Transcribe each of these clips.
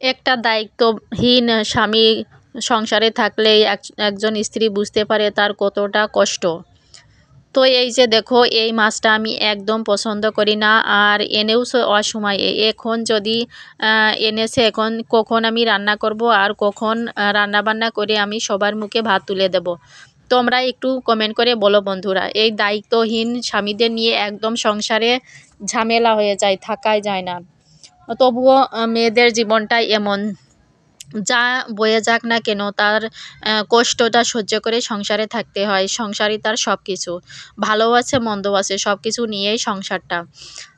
একটা দায়িত্বহীন স্বামী সংসারে থাকলেই একজন স্ত্রী বুঝতে পারে তার কতটা কষ্ট। তো এই যে দেখো, এই মাছটা আমি একদম পছন্দ করি না, আর এনেওছে অসময়ে। এখন যদি এনেছে, এখন কখন আমি রান্না করব আর কখন রান্না বান্না করে আমি সবার মুখে ভাত তুলে দেব। তোমরা একটু কমেন্ট করে বলো বন্ধুরা, এই দায়িত্বহীন স্বামীদের নিয়ে একদম সংসারে ঝামেলা হয়ে যায়, থাকাই যায় না। তবুও মেয়েদের জীবনটাই এমন, যা বয়ে যাক না কেন তার কষ্টটা সহ্য করে সংসারে থাকতে হয়। সংসারই তার সব কিছু, ভালো আছে মন্দ আছে, সব কিছু নিয়েই সংসারটা।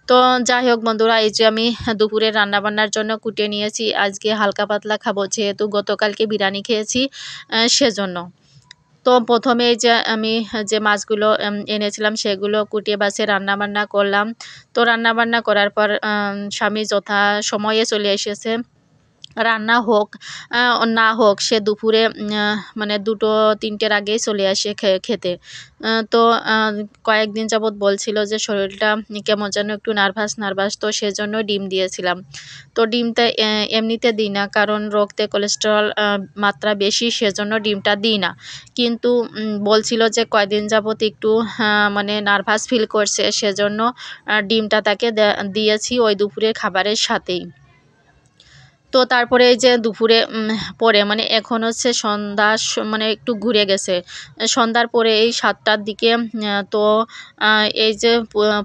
তো যাই হোক বন্ধুরা, এই যে আমি দুপুরে রান্নাবান্নার জন্য কুটে নিয়েছি। আজকে হালকা পাতলা খাবো, যেহেতু গতকালকে বিরিয়ানি খেয়েছি, সেজন্য। তো প্রথমে এই যে আমি যে মাছগুলো এনেছিলাম সেগুলো কুটিয়ে বাছে রান্নাবান্না করলাম। তো রান্নাবান্না করার পর স্বামী যথা সময়ে চলে এসেছে। রান্না হোক না হোক, সে দুপুরে মানে 2-3টের আগেই চলে আসে খেতে। তো কয়েকদিন যাবৎ বলছিল যে শরীরটা কেমন যেন একটু নার্ভাস নার্ভাস, তো সেজন্য ডিম দিয়েছিলাম। তো ডিমটা এমনিতে দিই না, কারণ রক্তে কোলেস্টেরল মাত্রা বেশি, সেজন্য ডিমটা দিই না। কিন্তু বলছিল যে কয়দিন যাবৎ একটু মানে নার্ভাস ফিল করছে, সেজন্য ডিমটা তাকে দিয়েছি ওই দুপুরের খাবারের সাথেই। তো তারপরে এই যে দুপুরে পরে মানে এখন হচ্ছে সন্ধ্যা, মানে একটু ঘুরে গেছে সন্ধ্যার পরে, এই 7টার দিকে। তো এই যে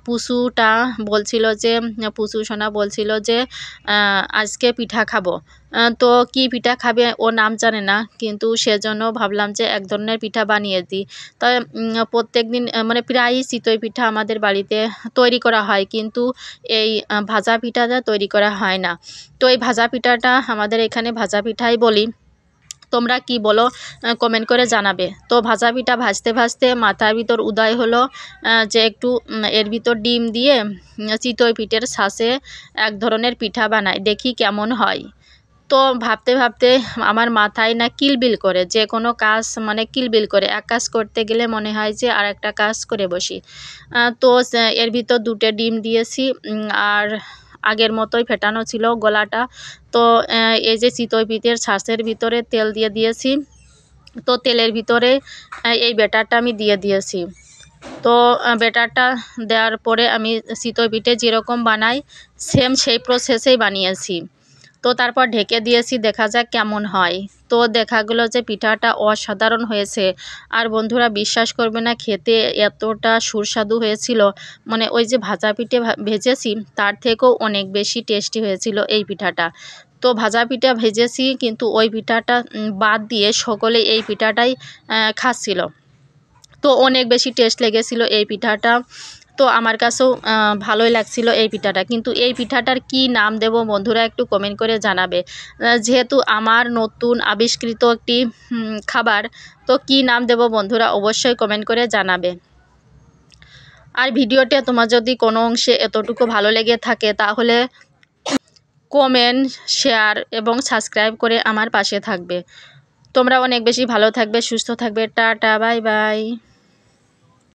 পুচুটা বলছিল যে, পুচু সোনা বলছিল যে আজকে পিঠা খাবো। তো কি পিঠা খাবে ও নাম জানে না, কিন্তু সেজন্য ভাবলাম যে এক ধরনের পিঠা বানিয়ে দিই। তাই প্রত্যেক দিন মানে প্রায়ই চিতই পিঠা আমাদের বাড়িতে তৈরি করা হয়, কিন্তু এই ভাজা পিঠাটা তৈরি করা হয় না। তো এই ভাজা পিঠাটা আমাদের এখানে ভাজা পিঠাই বলি। তোমরা কি বলো কমেন্ট করে জানাবে। তো ভাজা পিঠা ভাজতে ভাজতে মাথার ভিতর উদয় হলো যে একটু এর ভিতর ডিম দিয়ে চিতই পিঠের ছাঁচে এক ধরনের পিঠা বানাই, দেখি কেমন হয়। তো ভাবতে ভাবতে আমার মাথায় না কিলবিল করে, যে কোনো কাজ মানে কিলবিল করে, এক কাজ করতে গেলে মনে হয় যে আর একটা কাজ করে বসি। তো এর ভিতর 2টে ডিম দিয়েছি, আর আগের মতোই ফেটানো ছিল গলাটা। তো এই যে চিতই পিঠের ছাঁচের ভিতরে তেল দিয়ে দিয়েছি। তো তেলের ভিতরে এই ব্যাটারটা আমি দিয়ে দিয়েছি। তো ব্যাটারটা দেওয়ার পরে আমি চিতই পিঠে যেরকম বানাই সেম সেই প্রসেসেই বানিয়েছি। তো তারপর ঢেকে দিয়েছি, দেখা যাক কেমন হয়। তো দেখা গেলো যে পিঠাটা অসাধারণ হয়েছে। আর বন্ধুরা বিশ্বাস করবে না, খেতে এতটা সুস্বাদু হয়েছিল, মানে ওই যে ভাজা পিঠে ভেজেছি তার থেকেও অনেক বেশি টেস্টি হয়েছিল এই পিঠাটা। তো ভাজা পিঠা ভেজেছি, কিন্তু ওই পিঠাটা বাদ দিয়ে সকলে এই পিঠাটাই খাচ্ছিল। তো অনেক বেশি টেস্ট লেগেছিল এই পিঠাটা। তো আমার কাছেও ভালোই লাগছিল এই পিঠাটা। কিন্তু এই পিঠাটার কি নাম দেব বন্ধুরা একটু কমেন্ট করে জানাবে। যেহেতু আমার নতুন আবিষ্কৃত একটি খাবার, তো কি নাম দেব বন্ধুরা অবশ্যই কমেন্ট করে জানাবে। আর ভিডিওটা তোমার যদি কোনো অংশে এতটুকু ভালো লেগে থাকে, তাহলে কমেন্ট, শেয়ার এবং সাবস্ক্রাইব করে আমার পাশে থাকবে। তোমরা অনেক বেশি ভালো থাকবে, সুস্থ থাকবে। Tata, bye bye.